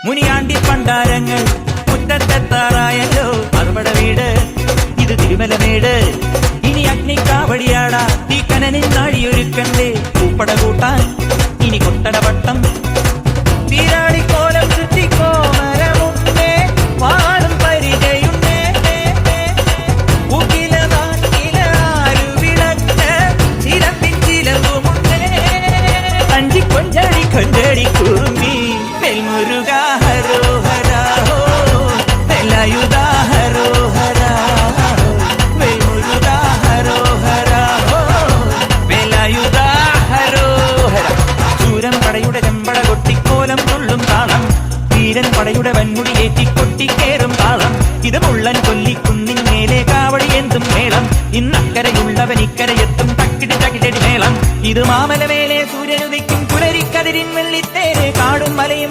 മുനിയാണ്ടി പണ്ടാരങ്ങൾ മുറ്റത്തെത്താറായല്ലോ മറുപട വീട് ഇത് തിരുമലമേട് ഇനി അഗ്നിക്കാവടിയാടാ ഈ കനനിൽ നാഴിയൊരുക്കണ്ടേ പൂപ്പട കൂട്ടാൻ ഇനി കൊട്ടടവട്ടം തീരാളിക്കോലം ചുറ്റിക്കോ മരമുണ്ടേ വാളും പരിചയുണ്ടേ ചിലപ്പിൻ ചിലവുമുണ്ടേ അഞ്ചി കൊഞ്ചാടി കൊഞ്ചാടി കുറുമ്പി വെൽമുരുക ഹരോഹരാ വെലായുധാ ഹരോഹരാ വെൽമുരുക ഹരോഹരാ വെലായുധാ ഹരോഹര ചൂരം പടയുടെ ചെമ്പട കൊട്ടിക്കോലം തുള്ളും താളം വീരൻ പടയുടെ വൻമുടി ഏറ്റിക്കൊട്ടിക്കേറും താളം ഇത് മുള്ളൻ കൊല്ലിക്കുന്നിൻ മേലെ കാവടി എന്തും മേളം ഇന്നക്കരയുള്ളവൻ ഇക്കരയെത്തും തക്കിടി തകിടടി മേളം ഇത് മാമലമേലെ സൂര്യനുദിക്കും പുലരിക്കതിരിൻ വെള്ളിത്തേരെ കാടും മലയും